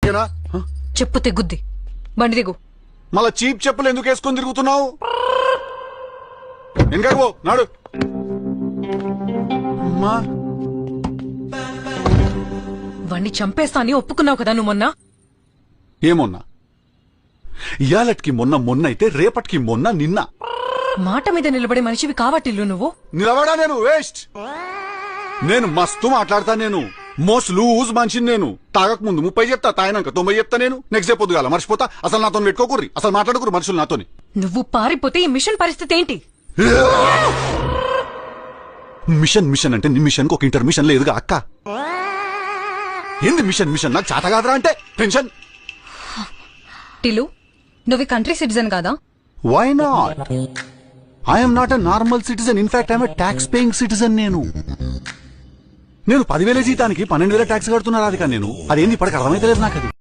ఓకేనా? చెప్పు తెగుద్ది. బండి దిగు. మళ్ళా చీప్ చెప్పులు ఎందుకు వేసుకొని తిరుగుతున్నావు? వెనకకు పో, నాడు. అమ్మా, వాణ్ణి చంపేస్తా అని ఒప్పుకున్నావు కదా నువ్వు మొన్న. ఏమొన్నా? ఇయాలటికి మొన్న అయితే రేపటికి నిన్న. మాట మీద నిలబడే మనిషివి కావట్టిల్లు నువ్వు. నిలబడా నేను వేస్ట్. నేను మస్తు మాట్లాడతా. నేను మోస్ట్ లూజ్ మనిషిని. నేను తాగక ముందు 30 చెప్తా, తాగినాక 90 చెప్తా. నేను నెక్స్ట్ డే పొద్దుగాల మర్చిపోతా. అసలు నాతో పెట్టుకోకుర్రి, అసలు మాట్లాడుకురు మనుషులు నాతోని. నువ్వు పారిపోతే ఈ మిషన్ పరిస్థితి ఏంటి? మిషన్ అంటే నీ మిషన్ కు ఒక ఇంటర్మిషన్ లేదుగా అక్క. ఏంది మిషన్? నాకు చేత కాదురా అంటే టెన్షన్. టిలు, నువ్వు కంట్రీ సిటిజన్ కాదా? Why not? I'm not a normal citizen. In fact I'm a tax paying citizen. నేను 10,000 జీతానికి 12,000 ట్యాక్స్ కడుతున్నా రాధిక. నేను అదేంది ఇప్పటికి అర్థమైతే లేదు నాకు. అది